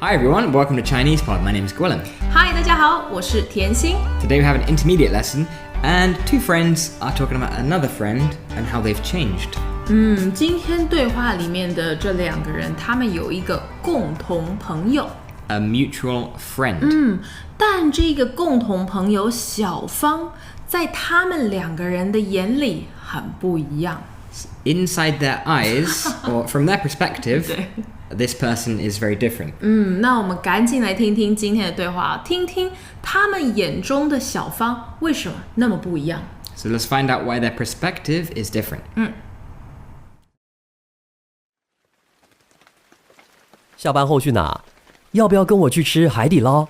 Hi everyone, welcome to Chinese Pod. My name is Gwilym. Hi, 大家好，我是甜心。 Today we have an intermediate lesson, and two friends are talking about another friend and how they've changed. 今天对话里面的这两个人，他们有一个共同朋友， A mutual friend. 但这个共同朋友小芳，在他们两个人的眼里很不一样。Inside their eyes, or from their perspective, this person is very different. 那我们赶紧来听听今天的对话，听听他们眼中的小芳为什么那么不一样。 So let's find out why their perspective is different. 下班后去哪？要不要跟我去吃海底捞？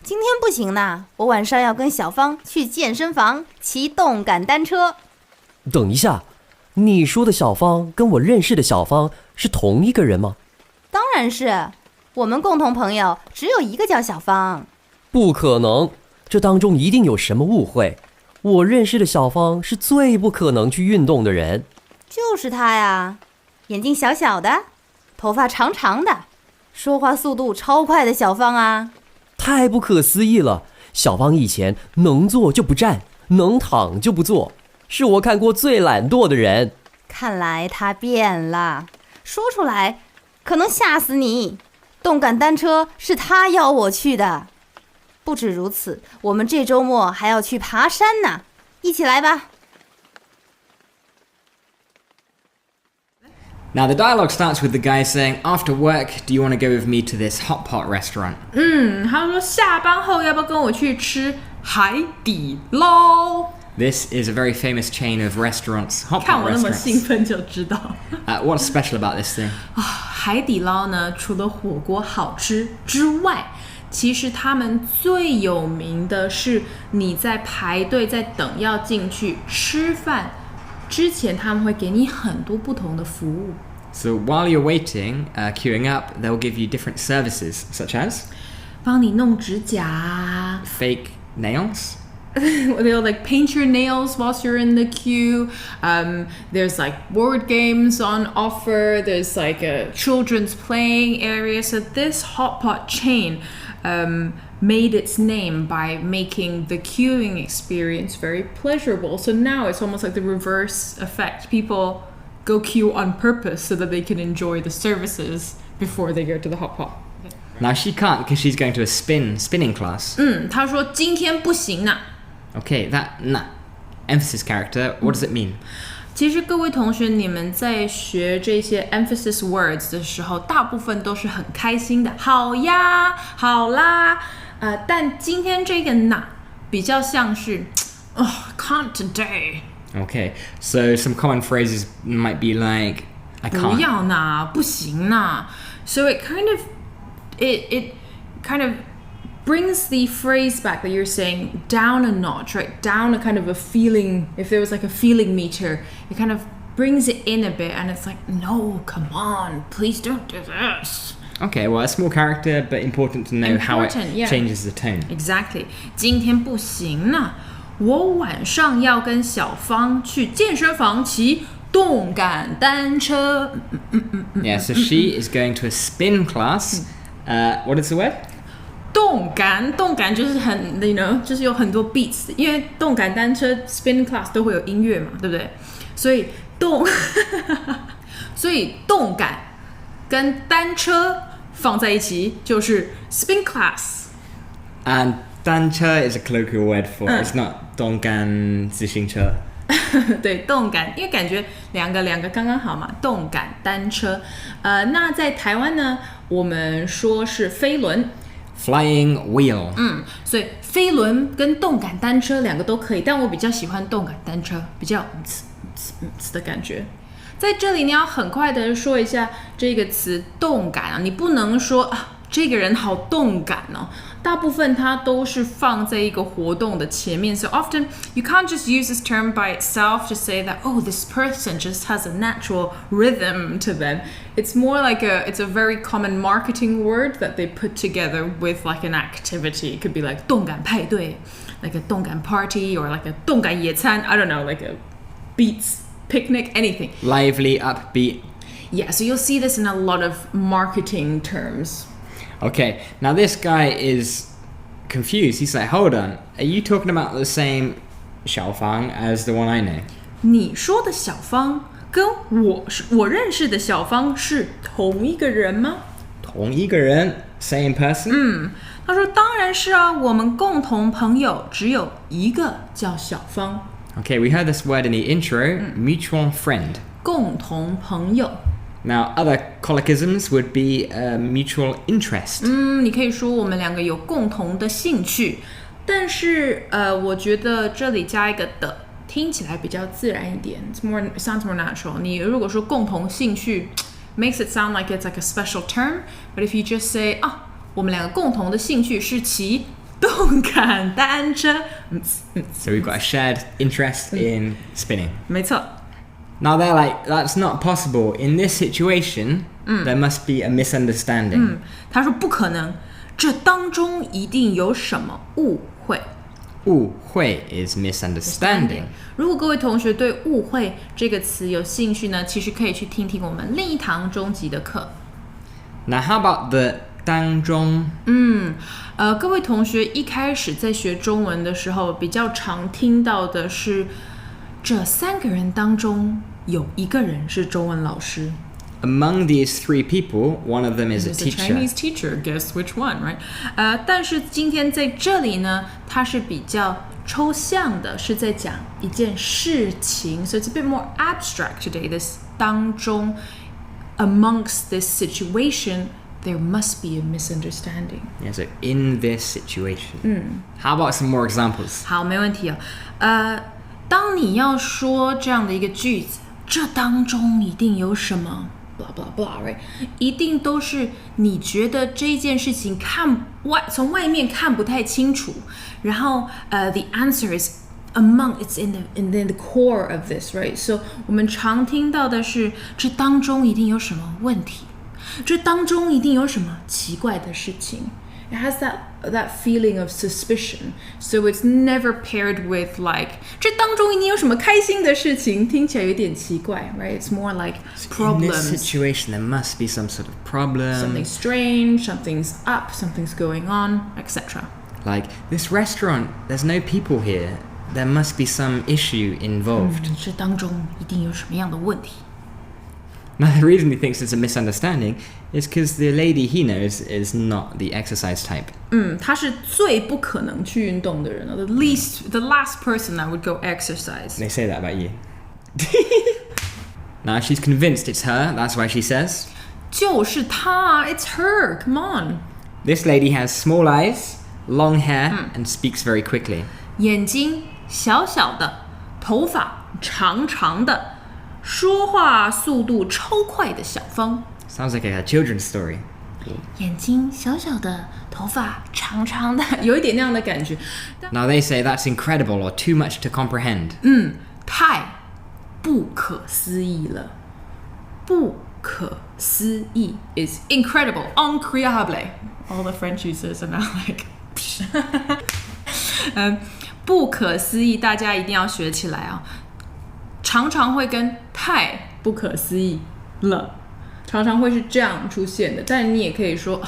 今天不行呢，我晚上要跟小芳去健身房骑动感单车。等一下，你说的小芳跟我认识的小芳是同一个人吗？当然是，我们共同朋友只有一个叫小芳。不可能，这当中一定有什么误会。我认识的小芳是最不可能去运动的人。就是她呀，眼睛小小的，头发长长的，说话速度超快的小芳啊。太不可思议了，小芳以前能坐就不站，能躺就不坐，是我看过最懒惰的人。看来她变了，说出来可能吓死你。动感单车是她邀我去的。不止如此，我们这周末还要去爬山呢，一起来吧。Now the dialogue starts with the guy saying, "After work, do you want to go with me to this hot pot restaurant?" 他说下班后要不要跟我去吃海底捞？ This is a very famous chain of restaurants, hot 看 pot 我那么 restaurants. 兴奋就知道。What's special about this thing? 海底捞呢，除了火锅好吃之外，其实他们最有名的是你在排队在等要进去吃饭之前，他们会给你很多不同的服务。 So while you're waiting, queuing up, they'll give you different services, such as 帮你弄指甲 fake nails, They'll like paint your nails whilst you're in the queue. There's like board games on offer. There's like a children's playing area. So this hot pot chain made its name by making the queuing experience very pleasurable. So now it's almost like the reverse effect. People go queue on purpose so that they can enjoy the services before they go to the hot pot. Now she can't because she's going to a spinning class. 他说今天不行啊。 Okay, that emphasis character, what does it mean? 其实各位同学，你们在学这些 emphasis words 的时候，大部分都是很开心的，好呀，好啦，但今天这个呢，比较像是，can't today. Okay, so some common phrases might be like, I 不 can't. 要呢，不行呢。So it kind of brings the phrase back that you're saying down a notch, right? Down a kind of a feeling, if there was like a feeling meter, it kind of brings it in a bit and it's like, no, come on, please don't do this. Okay, well, a small character, but important to know how it Important, yeah. changes the tone. Exactly. 今天不行呢，我晚上要跟小芳去健身房骑动感单车。 Yeah, so she is going to a spin class. What is the word? 动感就是很 就是有很多 beats， 因为动感单车 spin class 都会有音乐嘛，对不对？所以动感跟单车放在一起就是 spin class。 And 单车 is a colloquial word for it. It's not 动感自行车。对，动感，因为感觉两个刚刚好嘛，动感单车。那在台湾呢，我们说是飞轮。 Flying wheel. 所以飞轮跟动感单车两个都可以，但我比较喜欢动感单车，比较的感觉。在这里你要很快的说一下这个词动感啊，你不能说这个人好动感哦，大部分它都是放在一个活动的前面。So often you can't just use this term by itself to say that, oh, this person just has a natural rhythm to them. It's more like it's a very common marketing word that they put together with like an activity. It could be like 动感派对, like a 动感 party, or like a 动感野餐, I don't know, like a beats, picnic, anything. Lively, upbeat. Yeah, so you'll see this in a lot of marketing terms. Okay, now this guy is confused. He's like, hold on, are you talking about the same Xiaofang as the one I know? 你说的小芳跟我认识的小芳是同一个人吗？同一个人 same person? 他说当然是啊，我们共同朋友只有一个叫小芳。 Okay, we heard this word in the intro, mutual friend. 共同朋友。 Now, other colloquisms would be mutual interest. 你可以说我们两个有共同的兴趣，但是我觉得这里加一个的，听起来比较自然一点。Sounds more natural. 你如果说共同兴趣 ，makes it sound like it's like a special term. But if you just say 我们两个共同的兴趣是骑动感单车。So we've got a shared interest in spinning. 没错。 Now they're like, that's not possible. In this situation, there must be a misunderstanding. 他说不可能，这当中一定有什么误会。误会 is misunderstanding. 如果各位同学对误会这个词有兴趣呢，其实可以去听听我们另一堂中级的课。 Now how about the 当中？各位同学一开始在学中文的时候，比较常听到的是这三个人当中有一个人是中文老师。 Among these three people, one of them is a It's a teacher. Chinese teacher. Guess which one, right? 但是今天在这里呢，它是比较抽象的，是在讲一件事情。So it's a bit more abstract today. This 当中 amongst this situation, there must be a misunderstanding. Yeah, so in this situation. How about some more examples? 好，没问题哦。当你要说这样的一个句子，这当中一定有什么 blah blah blah, right? 一定都是你觉得这件事情从外面看不太清楚，然后the answer is it's in the core of this, right? So 我们常听到的是这当中一定有什么问题，这当中一定有什么奇怪的事情。It has that feeling of suspicion, so it's never paired with like 这当中一定有什么开心的事情，听起来有点奇怪 right? It's more like In this problems, situation, there must be some sort of problem. something strange, something's up, something's going on, etc. Like, this restaurant, there's no people here. There must be some issue involved. 这当中一定有什么样的问题。 Now, the reason he thinks it's a misunderstanding is because the lady he knows is not the exercise type. 他是最不可能去运动的人了 the last person that would go exercise. They say that about you. Now, she's convinced it's her. That's why she says, 就是她 it's her, come on. this lady has small eyes, long hair, and speaks very quickly. 眼睛小小的，头发长长的，说话速度超快的小芳。 Sounds like a children's story. 眼睛小小的，头发长长的，有一点那样的感觉。 Now, they say that's incredible or too much to comprehend. 太不可思议了，不可思议 is incredible, incroyable. All the French users are now like 不可思议，大家一定要学起来啊！常常会跟太不可思议了，常常会是这样出现的。但你也可以说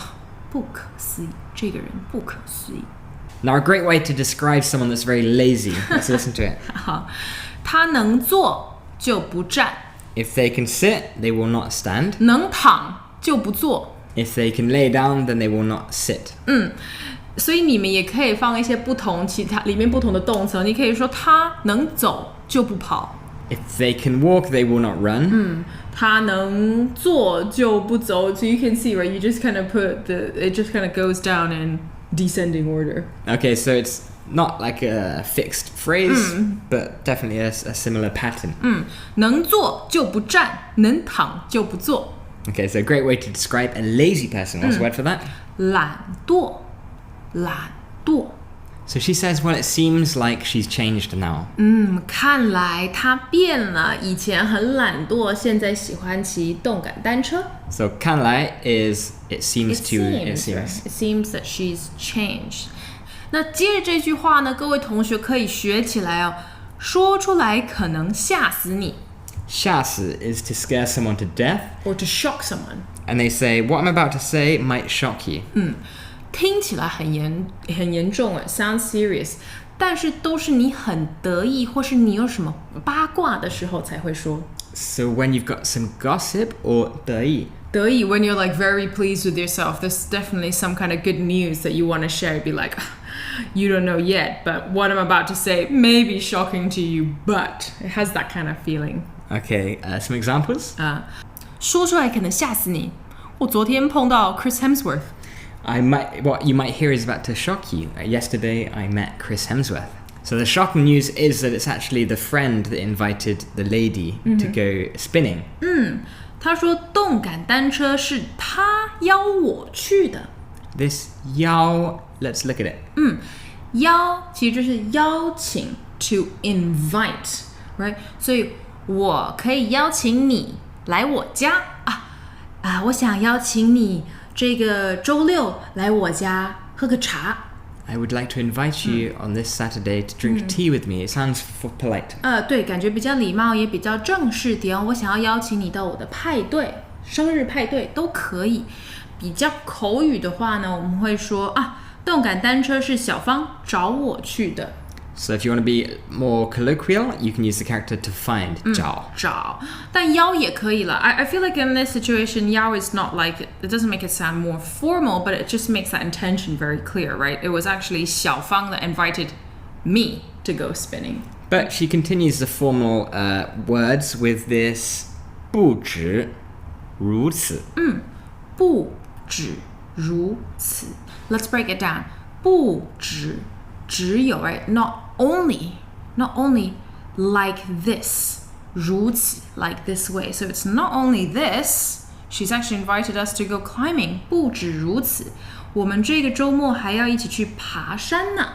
不可思议，这个人不可思议。 Now, a great way to describe someone that's very lazy. Let's listen to it. 好，他能坐就不站， If they can sit, they will not stand. 能躺就不坐。 If they can lay down, then they will not sit. 所以你们也可以放一些其他里面不同的动词，你可以说他能走就不跑， If they can walk, they will not run. 他能坐就不走。So you can see, right? You just kind of it just kind of goes down in descending order. Okay, so it's not like a fixed phrase, but definitely a similar pattern. 能坐就不站，能躺就不坐。 Okay, so a great way to describe a lazy person. What's the word for that? 懒惰，懒惰。 So she says, well, it seems like she's changed now. 看来他变了，以前很懒惰，现在喜欢骑动感单车。 So 看来 is it seems It seems that she's changed. 那接着这句话呢，各位同学可以学起来哦，说出来可能吓死你 吓死 is to scare someone to death, ，or to shock someone. and they say, what I'm about to say might shock you. 听起来很严重诶 ，sounds serious， 但是都是你很得意或是你有什么八卦的时候才会说。So when you've got some gossip or 得意得意 when you're like very pleased with yourself, there's definitely some kind of good news that you want to share. Be like, you don't know yet, but what I'm about to say may be shocking to you, but it has that kind of feeling. Okay, some examples? 说出来可能吓死你。我昨天碰到 Chris Hemsworth. What you might hear is about to shock you. Yesterday, I met Chris Hemsworth. So the shocking news is that it's actually the friend that invited the lady to go spinning. 他说动感单车是他邀我去的。This 邀 let's look at it. 邀其实就是邀请 to invite, right? 所以我可以邀请你来我家我想邀请你这个周六来我家喝个茶。I would like to invite you on this Saturday to drink tea with me. It sounds polite. 对，感觉比较礼貌，也比较正式点。我想要邀请你到我的派对，生日派对都可以。比较口语的话呢，我们会说动感单车是小芳找我去的。So if you want to be more colloquial, you can use the character to find 找。但邀也可以了。I feel like in this situation, 邀 is not like, it doesn't make it sound more formal, but it just makes that intention very clear, right? It was actually 小芳 that invited me to go spinning. But she continues the formal words with this 不止如此。不止如此。Let's break it down. 不止只有 right? Not only like this. 如此 like this way. So it's not only this. She's actually invited us to go climbing. 不止如此，我们这个周末还要一起去爬山呢。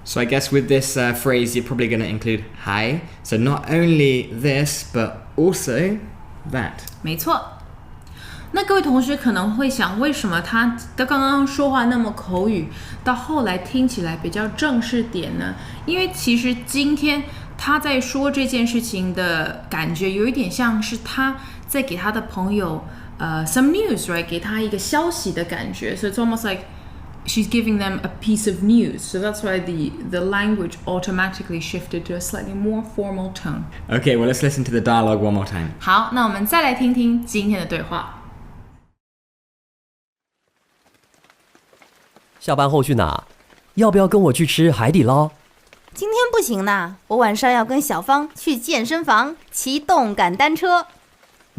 So I guess with this phrase, you're probably going to include 还. So not only this, but also that. 没错。那各位同学可能会想，为什么他刚刚说话那么口语，到后来听起来比较正式点呢？因为其实今天他在说这件事情的感觉，有一点像是他在给他的朋友some news, right? 给他一个消息的感觉。So it's almost like she's giving them a piece of news. So that's why the language automatically shifted to a slightly more formal tone. Okay, well, let's listen to the dialogue one more time. 好，那我们再来听听今天的对话。下班后去哪？要不要跟我去吃海底捞？今天不行呢，我晚上要跟小芳去健身房骑动感单车。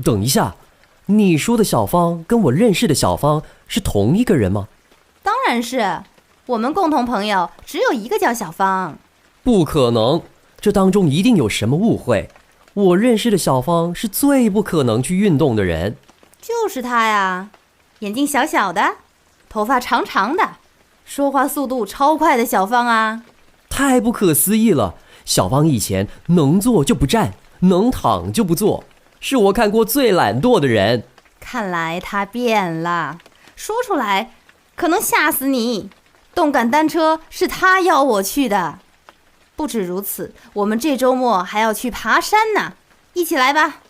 等一下，你说的小芳跟我认识的小芳是同一个人吗？当然是，我们共同朋友只有一个叫小芳。不可能，这当中一定有什么误会。我认识的小芳是最不可能去运动的人。就是她呀，眼睛小小的，头发长长的，说话速度超快的小芳啊。太不可思议了，小芳以前能坐就不站，能躺就不坐，是我看过最懒惰的人。看来她变了，说出来可能吓死你。动感单车是她邀我去的。不止如此，我们这周末还要去爬山呢，一起来吧。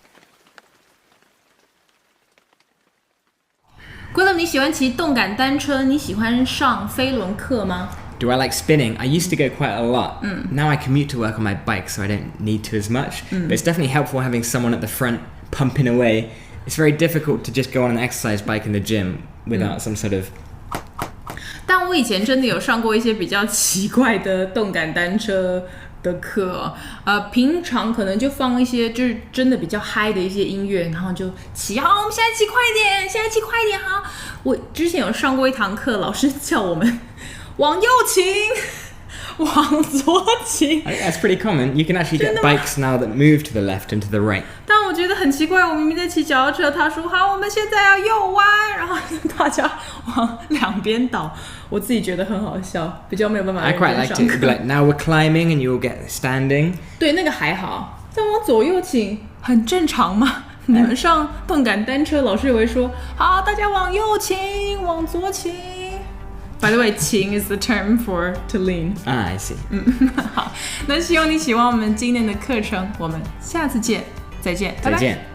Gwilym， 你喜欢骑动感单车？你喜欢上飞轮课吗？ Do I like spinning? I used to go quite a lot. Now I commute to work on my bike, so I don't need to as much. But it's definitely helpful having someone at the front pumping away. It's very difficult to just go on an exercise bike in the gym without some sort of... 但我以前真的有上过一些比较奇怪的动感单车的课，平常可能就放一些就是真的比较嗨的一些音乐，然后就骑，好，我们现在骑快点，现在骑快点，好。我之前有上过一堂课，老师叫我们往右骑，往左骑。That's pretty common. You can actually get bikes now that move to the left and to the right. 但我觉得很奇怪，我明明在骑脚踏车，他说好，我们现在要右弯，然后大家往两边倒，我自己觉得很好笑，比较没有办法 I 认 quite 真 liked 上 it. It'd 课。 be like, now we're climbing and you'll get standing. 对，那个还好，再往左右倾，很正常嘛。你们上动感单车，老师也会说，好，大家往右倾，往左倾。By the way, 倾 is the term for to lean. I see. 好，那希望你喜欢我们今天的课程，我们下次见，再见，拜拜。再见。